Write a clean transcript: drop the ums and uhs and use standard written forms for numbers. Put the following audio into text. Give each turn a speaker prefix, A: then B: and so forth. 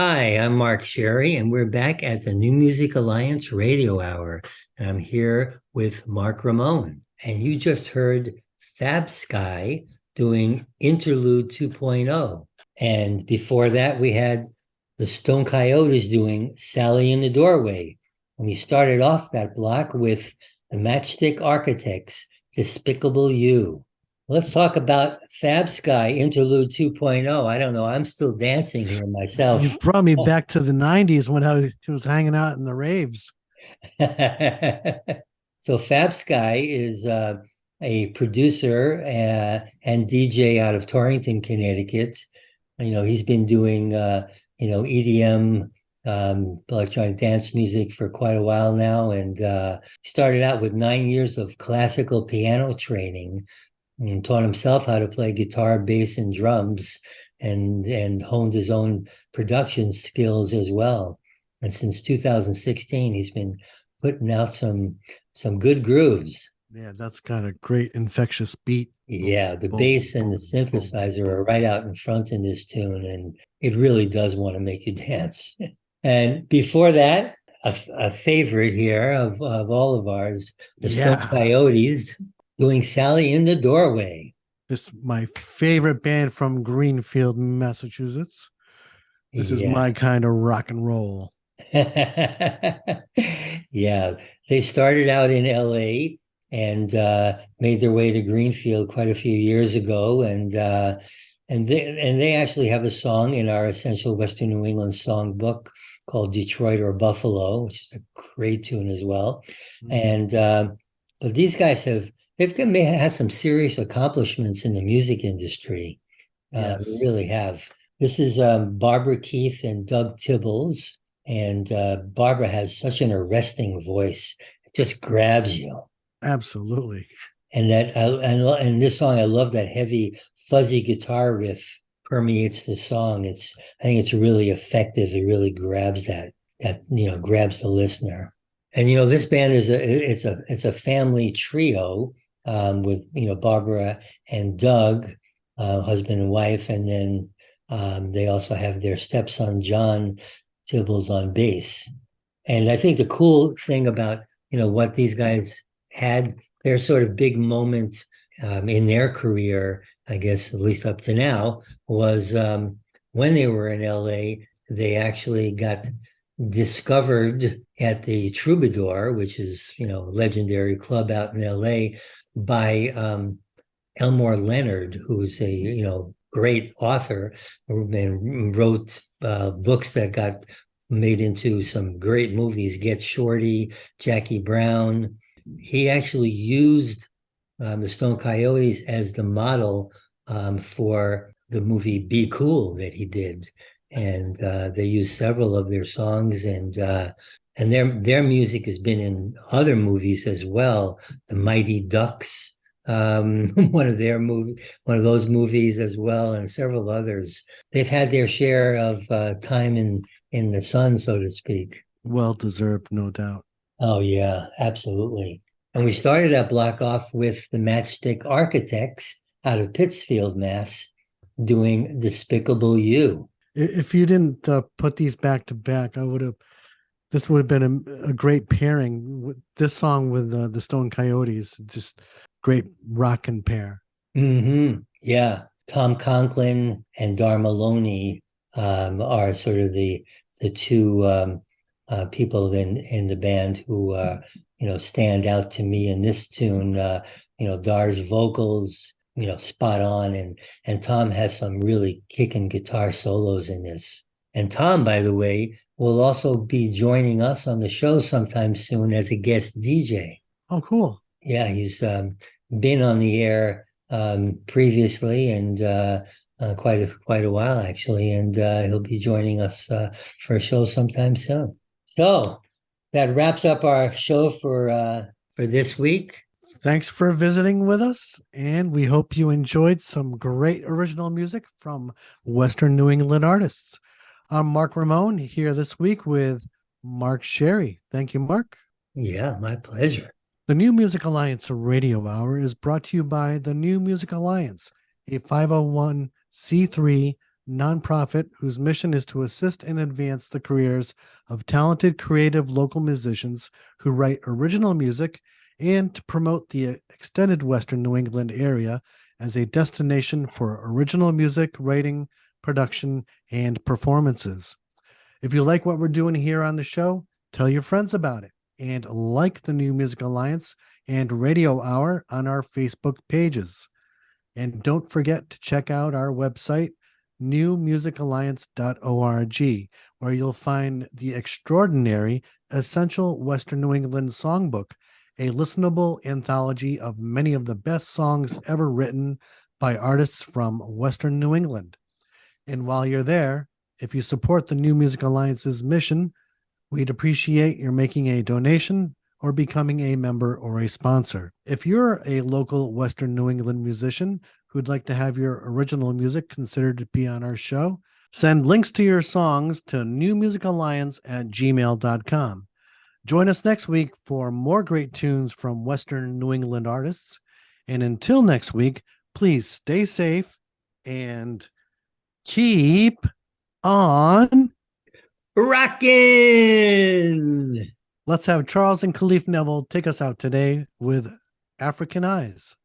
A: Hi, I'm Mark Sherry, and we're back at the New Music Alliance Radio Hour. And I'm here with Mark Ramone. And you just heard Fabsky doing Interlude 2.0. And before that, we had the Stone Coyotes doing Sally in the Doorway. And we started off that block with the Matchstick Architects, Despicable You. Let's talk about Fabsky Interlude 2.0. I don't know. I'm still dancing here
B: You
A: myself.
B: brought me back to the 90s when I was hanging out in the raves.
A: So Fabsky is a producer and DJ out of Torrington, Connecticut. He's been doing EDM, electronic dance music for quite a while now, and started out with 9 years of classical piano training and taught himself how to play guitar, bass, and drums, and honed his own production skills as well. And since 2016, he's been putting out some good grooves.
B: Yeah, that's got a great infectious beat.
A: Yeah, the
B: Boom,
A: bass and the
B: boom, boom,
A: synthesizer are
B: boom.
A: right out in front in this tune, and it really does want to make you dance. And before that, a favorite here of all of ours, the Stone
B: Yeah,
A: Coyotes doing Sally in the Doorway.
B: it's my favorite band from Greenfield, Massachusetts. This is
A: Yeah.
B: my kind of rock and roll.
A: Yeah, they started out in LA and made their way to Greenfield quite a few years ago, and they actually have a song in our Essential Western New England songbook called Detroit or Buffalo, which is a great tune as well. And but these guys they've had some serious accomplishments in the music industry. They
B: Yes,
A: really have. This is Barbara Keith and Doug Tibbles. And Barbara has such an arresting voice. It just grabs you.
B: absolutely.
A: And and this song, I love that heavy, fuzzy guitar riff permeates the song. I think it's really effective. It really grabs grabs the listener. And this band it's a family trio with Barbara and Doug, husband and wife, and then they also have their stepson John Tibbles on bass. And I think the cool thing about what these guys had, their sort of big moment in their career, I guess at least up to now, was when they were in LA. They actually got discovered at the Troubadour, which is a legendary club out in LA, by Elmore Leonard, who's a great author and wrote books that got made into some great movies. Get Shorty, Jackie Brown. He actually used the Stone Coyotes as the model for the movie Be Cool that he did, and they used several of their songs, and their music has been in other movies as well. The Mighty Ducks, one of those movies as well, and several others. They've had their share of time in the sun, so to speak.
B: Well deserved, no doubt.
A: Oh yeah, absolutely. And we started that block off with the Matchstick Architects out of Pittsfield, Mass, doing Despicable You.
B: If you didn't put these back to back, I would have. This would have been a great pairing. This song with the Stone Coyotes, just great rockin' pair.
A: Yeah, Tom Conklin and Dar Maloney are sort of the two people in the band who stand out to me in this tune. Dar's vocals, spot on, and Tom has some really kicking guitar solos in this. And Tom, by the way, will also be joining us on the show sometime soon as a guest DJ.
B: Oh, cool.
A: Yeah, he's been on the air previously and quite a while actually, and he'll be joining us for a show sometime soon. So that wraps up our show for this week.
B: Thanks for visiting with us, and we hope you enjoyed some great original music from Western New England artists. I'm Mark Ramone here this week with Mark Sherry. Thank you, Mark.
A: Yeah, my pleasure.
B: The New Music Alliance Radio Hour is brought to you by the New Music Alliance, a 501c3 nonprofit whose mission is to assist and advance the careers of talented, creative local musicians who write original music and to promote the extended Western New England area as a destination for original music writing, production, and performances. If you like what we're doing here on the show, tell your friends about it and like the New Music Alliance and Radio Hour on our Facebook pages. And don't forget to check out our website, newmusicalliance.org, where you'll find the extraordinary Essential Western New England Songbook, a listenable anthology of many of the best songs ever written by artists from Western New England. And while you're there, if you support the New Music Alliance's mission, we'd appreciate your making a donation or becoming a member or a sponsor. If you're a local Western New England musician who'd like to have your original music considered to be on our show, send links to your songs to newmusicalliance@gmail.com. Join us next week for more great tunes from Western New England artists. And until next week, please stay safe and keep on
A: Rockin'!
B: Let's have Charles and Khalif Neville take us out today with African Eyes.